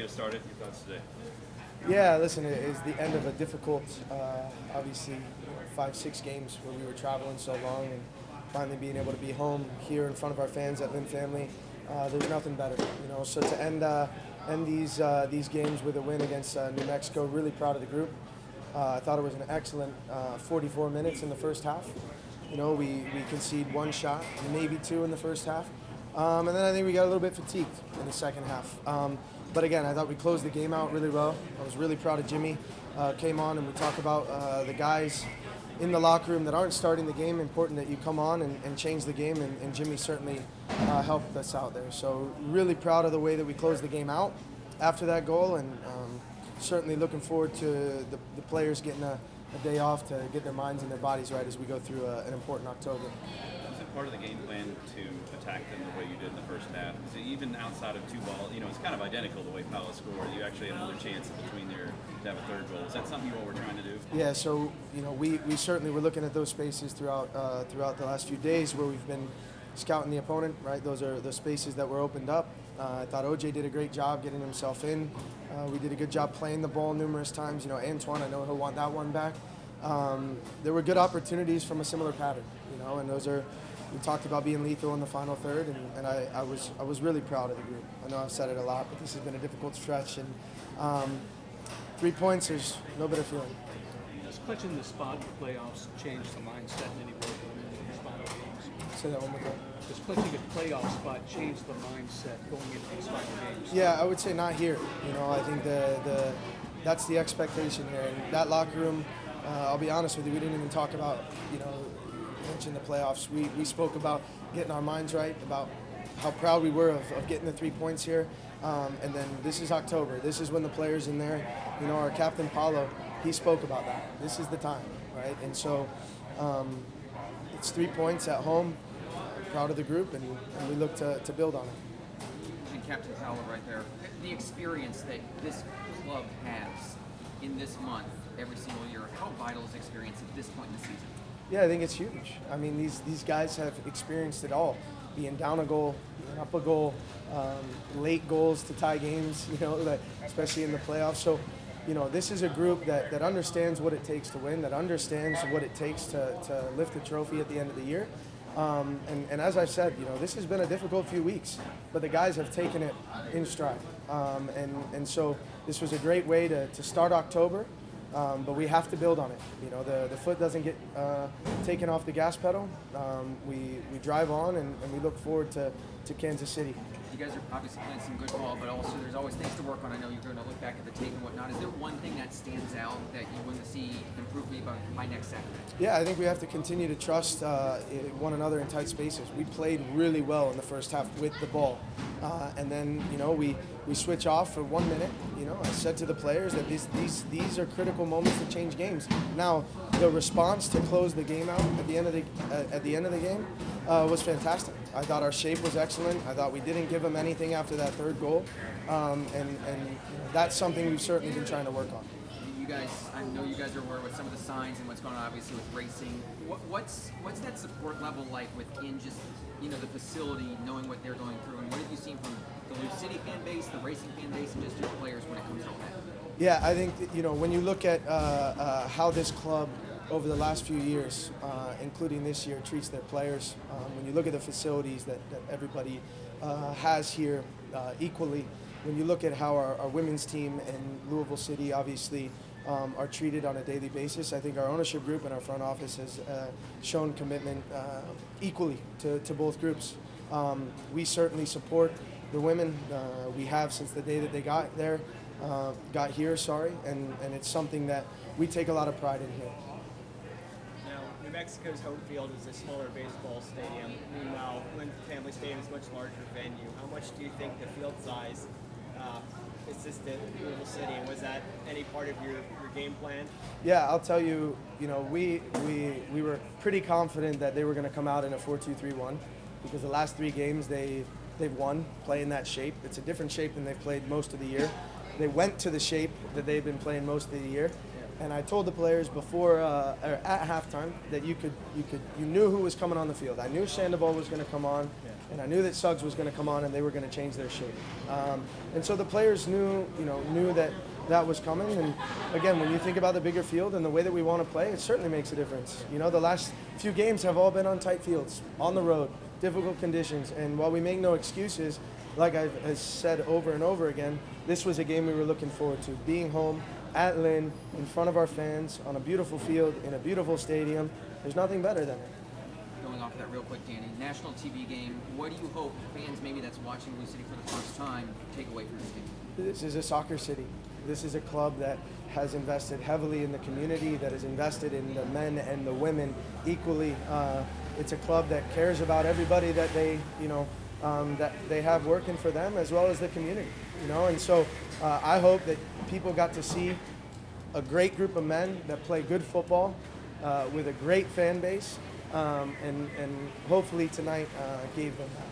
get started, your thoughts today? Yeah, listen, it is the end of a difficult, obviously, 5-6 games where we were traveling so long, and finally being able to be home here in front of our fans at Lynn Family. There's nothing better, So to end these games with a win against New Mexico, really proud of the group. I thought it was an excellent 44 minutes in the first half. We concede one shot, maybe two in the first half. And then I think we got a little bit fatigued in the second half. But again, I thought we closed the game out really well. I was really proud of Jimmy. Came on and we talked about the guys in the locker room that aren't starting the game. Important that you come on and change the game, and Jimmy certainly helped us out there. So really proud of the way that we closed the game out after that goal, and certainly looking forward to the players getting a day off to get their minds and their bodies right as we go through an important October. Was it part of the game plan to attack them the way you did in the first half? Is it even outside of two ball? It's kind of identical the way Palo scored. You actually had another chance in between there to have a third goal. Is that something you all were trying to do? Yeah, so we certainly were looking at those spaces throughout the last few days where we've been scouting the opponent. Right, those are the spaces that were opened up. I thought OJ did a great job getting himself in. We did a good job playing the ball numerous times. Antoine, I know he'll want that one back. There were good opportunities from a similar pattern, and those are. We talked about being lethal in the final third, and I was really proud of the group. I know I've said it a lot, but this has been a difficult stretch, and 3 points, there's no better feeling. Does clinching the spot in the playoffs change the mindset in any way going into these final games? Say that one more time. Does clinching a playoff spot change the mindset going into these final games? Yeah, I would say not here. I think that's the expectation here. And that locker room, I'll be honest with you, we didn't even talk about, in the playoffs. We spoke about getting our minds right, about how proud we were of getting the 3 points here. And then this is October. This is when the players in there, our captain Paulo, he spoke about that. This is the time, right? And so it's 3 points at home. I'm proud of the group, and we look to build on it. And Captain Paulo right there, the experience that this club has in this month every single year, how vital is experience at this point in the season? Yeah, I think it's huge. I mean, these guys have experienced it all. Being down a goal, being up a goal, late goals to tie games, especially in the playoffs. So, this is a group that understands what it takes to win, that understands what it takes to lift the trophy at the end of the year. And as I've said, this has been a difficult few weeks, but the guys have taken it in stride. And so this was a great way to start October. But we have to build on it. The foot doesn't get taken off the gas pedal. We drive on, and we look forward to Kansas City. You guys are obviously playing some good ball, but also there's always things to work on. I know you're going to look back at the tape and whatnot. Is there one thing that stands out that you want to see improvement by next Saturday? Yeah, I think we have to continue to trust one another in tight spaces. We played really well in the first half with the ball. And then, we switch off for 1 minute. I said to the players that these are critical moments to change games. Now, the response to close the game out at the end of the game was fantastic. I thought our shape was excellent. I thought we didn't give them anything after that third goal, and that's something we've certainly been trying to work on. You guys, I know you guys are aware with some of the signs and what's going on, obviously with racing. What's that support level like within just the facility, knowing what they're going through, and what have you seen from the Louisville City fan base, the racing fan base, and just your players when it comes to all that? Yeah, I think when you look at how this club over the last few years, including this year, treats their players, when you look at the facilities that everybody has here equally, when you look at how our women's team in Louisville City obviously are treated on a daily basis, I think our ownership group and our front office has shown commitment equally to both groups. We certainly support the women. We have since the day that they got here, and it's something that we take a lot of pride in here. Now, New Mexico's home field is a smaller baseball stadium. Meanwhile, Lynn Family Stadium is a much larger venue. How much do you think the field size assisted Louisville City, and was that any part of your game plan? Yeah, I'll tell you, we were pretty confident that they were going to come out in a 4-2-3-1 because the last 3 games they've won playing that shape. It's a different shape than they've played most of the year. They went to the shape that they've been playing most of the year. And I told the players before or at halftime that you knew who was coming on the field. I knew Sandoval was going to come on. and I knew that Suggs was going to come on and they were going to change their shape. And so the players knew that that was coming. And again, when you think about the bigger field and the way that we want to play, it certainly makes a difference. The last few games have all been on tight fields, on the road, difficult conditions. And while we make no excuses, like I've said over and over again, this was a game we were looking forward to. Being home at Lynn, in front of our fans, on a beautiful field, in a beautiful stadium, there's nothing better than it. Going off of that real quick, Danny, national TV game, what do you hope fans maybe that's watching Louisville City for the first time take away from this game? This is a soccer city. This is a club that has invested heavily in the community, that has invested in the men and the women equally. It's a club that cares about everybody that they have working for them, as well as the community. And so I hope that people got to see a great group of men that play good football with a great fan base, and hopefully tonight gave them that.